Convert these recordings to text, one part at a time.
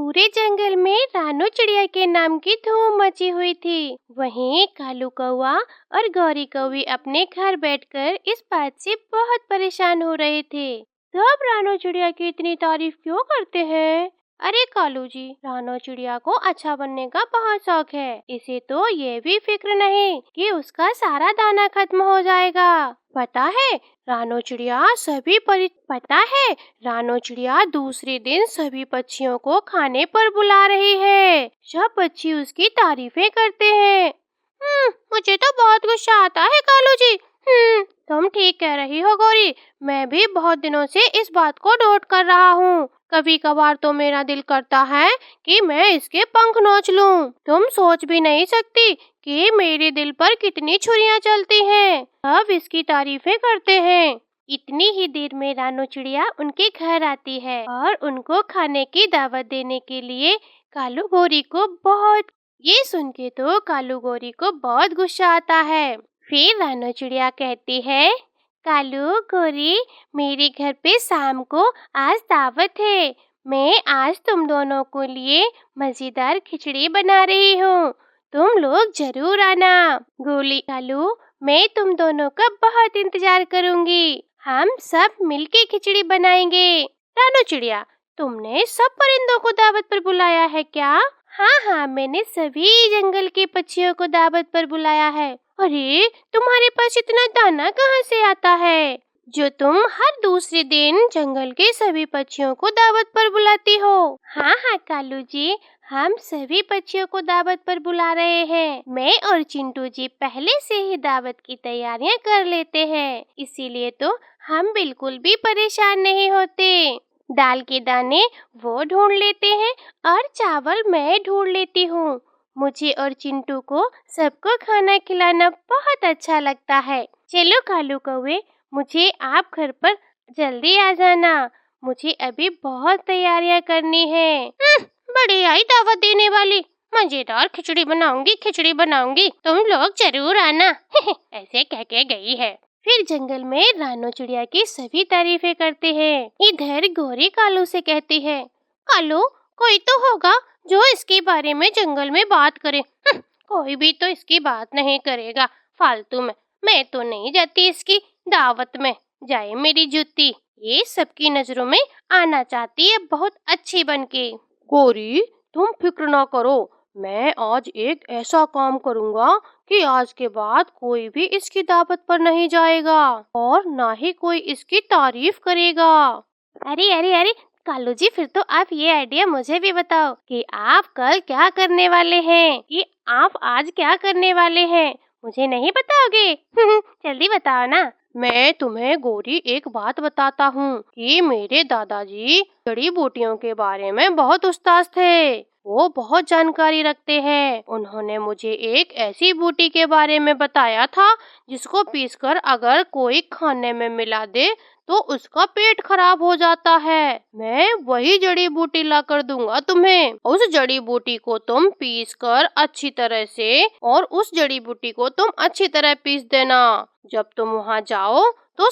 पूरे जंगल में रानू चिड़िया के नाम की धूम मची हुई थी। वहीं कालू कौवा और गौरी कौवी अपने घर बैठकर इस बात से बहुत परेशान हो रहे थे। सब रानू चिड़िया की इतनी तारीफ क्यों करते हैं? अरे कालू जी, रानू चिड़िया को अच्छा बनने का बहुत शौक है। इसे तो ये भी फिक्र नहीं कि उसका सारा दाना खत्म हो जाएगा। पता है रानू चिड़िया दूसरे दिन सभी पक्षियों को खाने पर बुला रही है। सब पक्षी उसकी तारीफें करते हैं। मुझे तो बहुत गुस्सा आता है कालू जी। तुम ठीक कह रही हो गौरी, मैं भी बहुत दिनों से इस बात को नोट कर रहा हूँ। कभी कभार तो मेरा दिल करता है कि मैं इसके पंख नोच लूं। तुम सोच भी नहीं सकती कि मेरे दिल पर कितनी छुरियां चलती हैं। सब इसकी तारीफें करते हैं। इतनी ही देर में रानू चिड़िया उनके घर आती है और उनको खाने की दावत देने के लिए कालू गौरी को ये सुन के तो कालू गौरी को बहुत गुस्सा आता है। फिर रानू चिड़िया कहती है, कालू गौरी, मेरे घर पे शाम को आज दावत है। मैं आज तुम दोनों को लिए मजेदार खिचड़ी बना रही हूँ। तुम लोग जरूर आना। गोली कालू, मैं तुम दोनों का बहुत इंतजार करूंगी। हम सब मिलके खिचड़ी बनाएंगे। रानू चिड़िया, तुमने सब परिंदों को दावत पर बुलाया है क्या? हाँ, मैंने सभी जंगल के पक्षियों को दावत पर बुलाया है। अरे, तुम्हारे पास इतना दाना कहाँ से आता है जो तुम हर दूसरे दिन जंगल के सभी पक्षियों को दावत पर बुलाती हो? हाँ कालू जी, हम सभी पक्षियों को दावत पर बुला रहे हैं। मैं और चिंटू जी पहले से ही दावत की तैयारियां कर लेते हैं, इसीलिए तो हम बिल्कुल भी परेशान नहीं होते। दाल के दाने वो ढूंढ लेते हैं और चावल मैं ढूंढ लेती हूँ। मुझे और चिंटू को सबको खाना खिलाना बहुत अच्छा लगता है। चलो कालू कौवे, मुझे आप घर पर जल्दी आ जाना। मुझे अभी बहुत तैयारियां करनी है। बड़ी आई दावत देने वाली। मजेदार खिचड़ी बनाऊंगी, तुम लोग जरूर आना। ऐसे कह के गई है। फिर जंगल में रानू चिड़िया की सभी तारीफें करते हैं। इधर गौरी कालू से कहती है, कालू, कोई तो होगा जो इसके बारे में जंगल में बात करे। कोई भी तो इसकी बात नहीं करेगा फालतू में। मैं तो नहीं जाती इसकी दावत में। जाए मेरी जूती। ये सबकी नजरों में आना चाहती है बहुत अच्छी बनके। गौरी, तुम फिक्र ना करो। मैं आज एक ऐसा काम करूँगा कि आज के बाद कोई भी इसकी दावत पर नहीं जाएगा और ना ही कोई इसकी तारीफ करेगा। अरे कालू जी, फिर तो आप ये आइडिया मुझे भी बताओ कि आप कल क्या करने वाले हैं, कि आप आज क्या करने वाले हैं। मुझे नहीं बताओगे? जल्दी बताओ ना। मैं तुम्हें गौरी एक बात बताता हूँ कि मेरे दादाजी जड़ी बूटियों के बारे में बहुत उस्ताद थे। वो बहुत जानकारी रखते हैं। उन्होंने मुझे एक ऐसी बूटी के बारे में बताया था जिसको पीसकर अगर कोई खाने में मिला दे तो उसका पेट खराब हो जाता है। मैं वही जड़ी बूटी ला कर दूंगा तुम्हें। उस जड़ी बूटी को तुम पीसकर अच्छी तरह से और उस जड़ी बूटी को तुम अच्छी तरह पीस देना। जब तुम वहाँ जाओ तो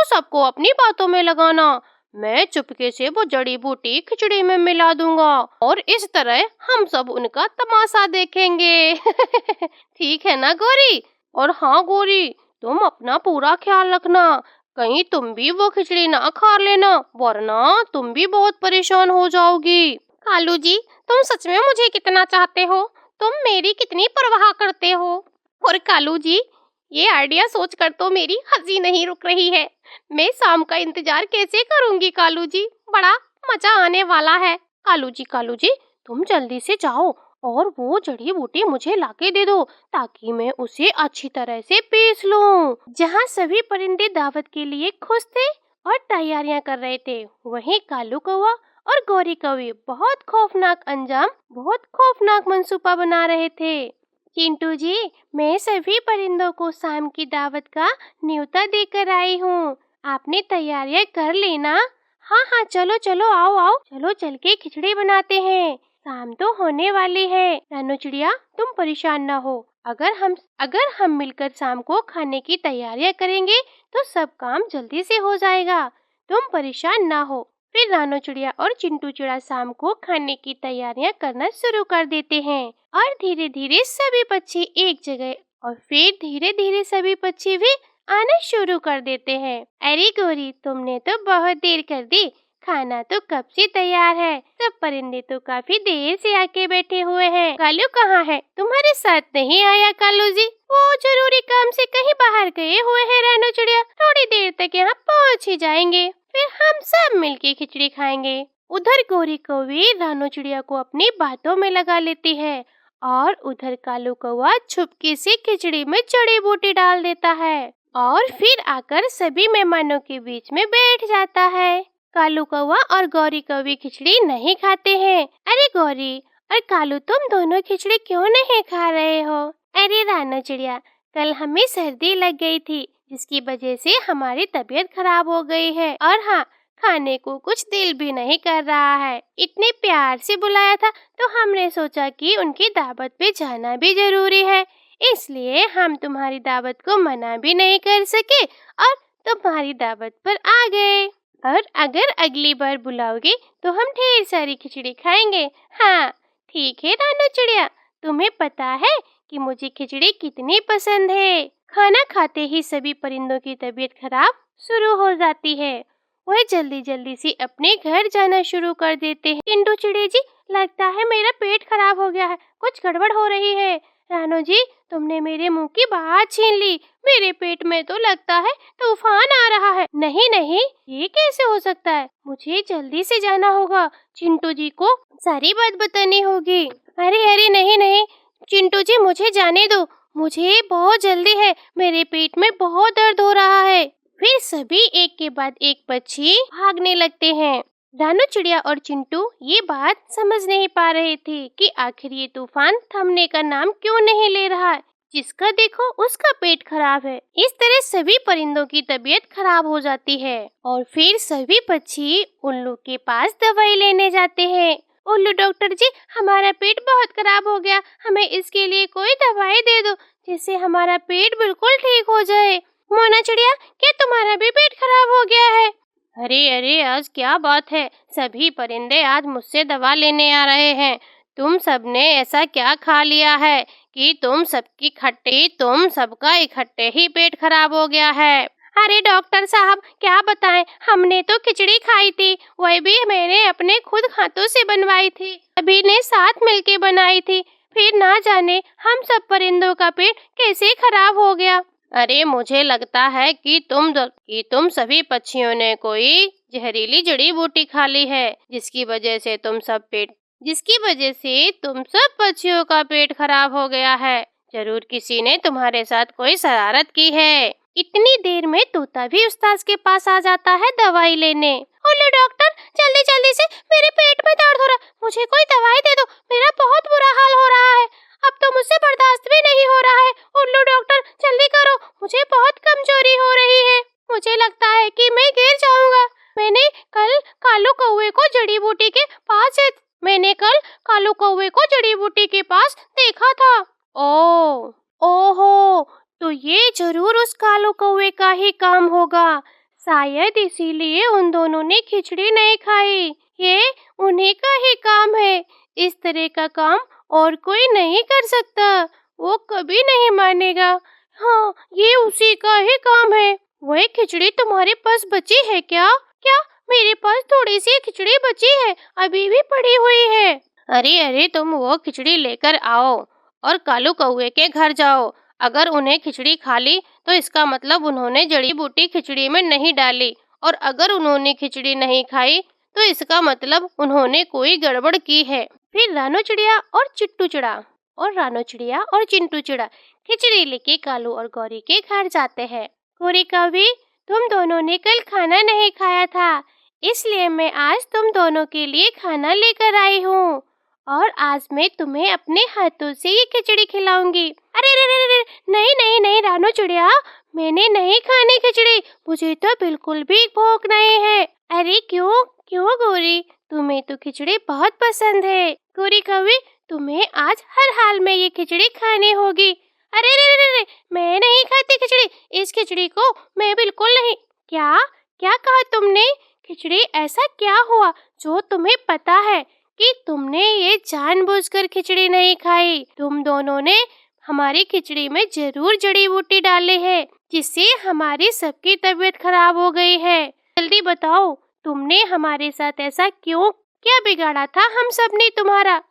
सबको अपनी बातों में लगाना। मैं चुपके से वो जड़ी बूटी खिचड़ी में मिला दूंगा और इस तरह हम सब उनका तमाशा देखेंगे। ठीक है ना गौरी? और हाँ गौरी, तुम अपना पूरा ख्याल रखना। कहीं तुम भी वो खिचड़ी ना खा लेना, वरना तुम भी बहुत परेशान हो जाओगी। कालू जी, तुम सच में मुझे कितना चाहते हो? तुम मेरी कितनी परवाह करते हो? और कालू जी, ये आइडिया सोचकर तो मेरी हंसी नहीं रुक रही है। मैं शाम का इंतजार कैसे करूंगी कालू जी? बड़ा मजा आने वाला है। कालू जी, तुम जल्दी से जाओ और वो जड़ी बूटी मुझे लाके दे दो ताकि मैं उसे अच्छी तरह से पीस लूं। जहाँ सभी परिंदे दावत के लिए खुश थे और तैयारियां कर रहे थे, वहीं कालू कौवा और गौरी कौवी बहुत खौफनाक मंसूबा बना रहे थे। चिंटू जी, मैं सभी परिंदों को शाम की दावत का न्योता देकर आई हूँ। आपने तैयारियां कर लेना। हाँ, चलो आओ। चलो चल के खिचड़ी बनाते हैं। शाम तो होने वाली है। रानू चिड़िया, तुम परेशान ना हो। अगर हम मिलकर शाम को खाने की तैयारियां करेंगे तो सब काम जल्दी से हो जाएगा। तुम परेशान ना हो। फिर रानू चिड़िया और चिंटू चिड़िया शाम को खाने की तैयारियां करना शुरू कर देते हैं और धीरे धीरे सभी पक्षी एक जगह और फिर धीरे धीरे सभी पक्षी भी आना शुरू कर देते हैं। अरे गौरी, तुमने तो बहुत देर कर दी, खाना तो कब से तैयार है। सब परिंदे तो काफी देर से आके बैठे हुए हैं। कालू कहाँ है? तुम्हारे साथ नहीं आया कालू जी? वो जरूरी काम से कहीं बाहर गए हुए हैं रानू चिड़िया। थोड़ी देर तक यहाँ पहुँच ही जाएंगे, फिर हम सब मिलके खिचड़ी खाएंगे। उधर गौरी कौवी रानू चिड़िया को अपनी बातों में लगा लेती है और उधर कालू कौवा छुपके से खिचड़ी में जड़ी बूटी डाल देता है और फिर आकर सभी मेहमानों के बीच में बैठ जाता है। कालू कौवा और गौरी कौवी खिचड़ी नहीं खाते हैं। अरे गौरी और कालू, तुम दोनों खिचड़ी क्यों नहीं खा रहे हो? अरे रानू चिड़िया, कल हमें सर्दी लग गई थी, जिसकी वजह से हमारी तबीयत खराब हो गई है और हाँ, खाने को कुछ दिल भी नहीं कर रहा है। इतने प्यार से बुलाया था तो हमने सोचा कि उनकी दावत पे जाना भी जरूरी है, इसलिए हम तुम्हारी दावत को मना भी नहीं कर सके और तुम्हारी दावत पर आ गए। और अगर अगली बार बुलाओगे तो हम ढेर सारी खिचड़ी खाएंगे। हाँ ठीक है रानू चिड़िया, तुम्हें पता है कि मुझे खिचड़ी कितनी पसंद है। खाना खाते ही सभी परिंदों की तबीयत खराब शुरू हो जाती है। वह जल्दी जल्दी से अपने घर जाना शुरू कर देते हैं। चिंटू चिड़िया जी, लगता है मेरा पेट खराब हो गया है, कुछ गड़बड़ हो रही है। रानू जी, तुमने मेरे मुंह की बात छीन ली। मेरे पेट में तो लगता है तूफान आ रहा है। नहीं नहीं, ये कैसे हो सकता है? मुझे जल्दी से जाना होगा, चिंटू जी को सारी बात बतानी होगी। अरे अरे नहीं नहीं, चिंटू जी मुझे जाने दो, मुझे बहुत जल्दी है, मेरे पेट में बहुत दर्द हो रहा है। फिर सभी एक के बाद एक पक्षी भागने लगते हैं। रानू चिड़िया और चिंटू ये बात समझ नहीं पा रहे थे कि आखिर ये तूफान थमने का नाम क्यों नहीं ले रहा है। जिसका देखो उसका पेट खराब है। इस तरह सभी परिंदों की तबीयत खराब हो जाती है और फिर सभी पक्षी उल्लू के पास दवाई लेने जाते हैं। उल्लू डॉक्टर जी, हमारा पेट बहुत खराब हो गया, हमें इसके लिए कोई दवाई दे दो जिससे हमारा पेट बिल्कुल ठीक हो जाए। मोना चिड़िया, क्या तुम्हारा भी पेट खराब हो गया है? अरे अरे, आज क्या बात है, सभी परिंदे आज मुझसे दवा लेने आ रहे हैं। तुम सबने ऐसा क्या खा लिया है कि तुम सबका इकट्ठे ही पेट खराब हो गया है? अरे डॉक्टर साहब, क्या बताएं, हमने तो खिचड़ी खाई थी, वह भी मैंने अपने खुद हाथों से बनवाई थी, सभी ने साथ मिलके बनाई थी। फिर ना जाने हम सब परिंदों का पेट कैसे खराब हो गया। अरे मुझे लगता है कि तुम सभी पक्षियों ने कोई जहरीली जड़ी बूटी खा ली है, जिसकी वजह से तुम सब पक्षियों का पेट खराब हो गया है। जरूर किसी ने तुम्हारे साथ कोई शरारत की है। इतनी देर में तोता भी उस्ताद के पास आ जाता है दवाई लेने। ओले डॉक्टर, जल्दी जल्दी से, मेरे पेट में दर्द हो रहा, मुझे कोई दवाई दे दो, मेरा बहुत बुरा हाल हो रहा है, अब तो मुझसे बर्दाश्त भी नहीं हो रहा है। उल्लू डॉक्टर जल्दी करो, मुझे बहुत कमजोरी हो रही है, मुझे लगता है कि मैं गिर जाऊंगा। मैंने कल कालू कौवे को जड़ी बूटी के पास देखा था। ओहो, तो ये जरूर उस कालू कौवे का ही काम होगा, शायद इसीलिए उन दोनों ने खिचड़ी नहीं खाई। ये उन्हीं का ही काम है, इस तरह का काम और कोई नहीं कर सकता, वो कभी नहीं मानेगा। हाँ, ये उसी का ही काम है। वह खिचड़ी तुम्हारे पास बची है क्या? क्या? मेरे पास थोड़ी सी खिचड़ी बची है, अभी भी पड़ी हुई है। अरे अरे, तुम वो खिचड़ी लेकर आओ और कालू कौवे के घर जाओ। अगर उन्हें खिचड़ी खा ली तो इसका मतलब उन्होंने जड़ी बूटी खिचड़ी में नहीं डाली, और अगर उन्होंने खिचड़ी नहीं खाई तो इसका मतलब उन्होंने कोई गड़बड़ की है। फिर रानू चिड़िया और चिंटू चिड़ा खिचड़ी लेके कालू और गौरी के घर जाते हैं। गौरी कौवी, तुम दोनों ने कल खाना नहीं खाया था, इसलिए मैं आज तुम दोनों के लिए खाना लेकर आई हूँ और आज मैं तुम्हें अपने हाथों से ये खिचड़ी खिलाऊंगी। अरे नहीं नहीं नहीं रानू चिड़िया, मैंने नहीं खानी खिचड़ी, मुझे तो बिल्कुल भी भूख नहीं है। अरे क्यों गौरी, तुम्हें तो खिचड़ी बहुत पसंद है। गौरी कौवी, तुम्हें आज हर हाल में ये खिचड़ी खानी होगी। अरे रे, मैं नहीं खाती खिचड़ी, इस खिचड़ी को मैं बिल्कुल नहीं। क्या कहा तुमने? खिचड़ी ऐसा क्या हुआ जो तुम्हें पता है कि तुमने ये जानबूझकर खिचड़ी नहीं खाई? तुम दोनों ने हमारी खिचड़ी में जरूर जड़ी बूटी डाली है, जिससे हमारी सबकी तबीयत खराब हो गई है। जल्दी बताओ, तुमने हमारे साथ ऐसा क्यों? क्या बिगाड़ा था हम सब ने तुम्हारा?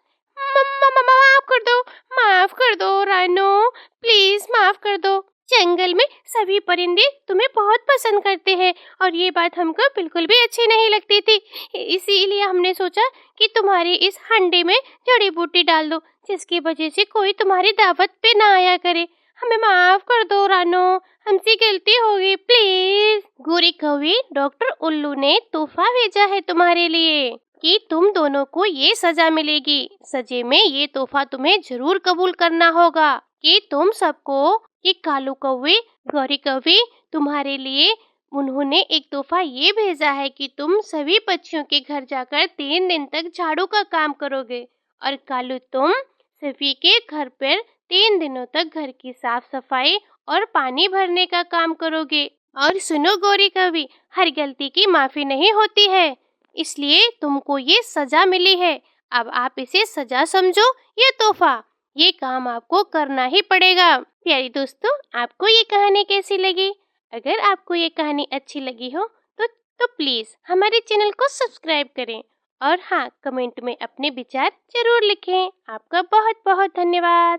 माफ कर दो रानो, प्लीज माफ कर दो। जंगल में सभी परिंदे तुम्हें बहुत पसंद करते हैं और ये बात हमको बिल्कुल भी अच्छी नहीं लगती थी। इसीलिए हमने सोचा कि तुम्हारी इस हांडी में जड़ी बूटी डाल दो, जिसकी वजह से कोई तुम्हारी दावत पे ना आया करे। हमें माफ कर दो रानो, हमसे गलती हो गई, प्लीज। गोरी कौवी, डॉक्टर उल्लू ने तोहफा भेजा है तुम्हारे लिए कि तुम दोनों को ये सजा मिलेगी। सजे में ये तोहफा तुम्हें जरूर कबूल करना होगा कि तुम सबको, ये कालू कौवे, गौरी कौवी, तुम्हारे लिए उन्होंने एक तोहफा ये भेजा है कि तुम सभी पक्षियों के घर जाकर 3 दिन तक झाड़ू का काम करोगे। और कालू, तुम सभी के घर पर 3 दिनों तक घर की साफ सफाई और पानी भरने का काम करोगे। और सुनो गौरी कौवी, हर गलती की माफी नहीं होती है, इसलिए तुमको ये सजा मिली है। अब आप इसे सजा समझो या तोहफा, ये काम आपको करना ही पड़ेगा। प्यारी दोस्तों, आपको ये कहानी कैसी लगी? अगर आपको ये कहानी अच्छी लगी हो तो प्लीज हमारे चैनल को सब्सक्राइब करें और हाँ, कमेंट में अपने विचार जरूर लिखें। आपका बहुत बहुत धन्यवाद।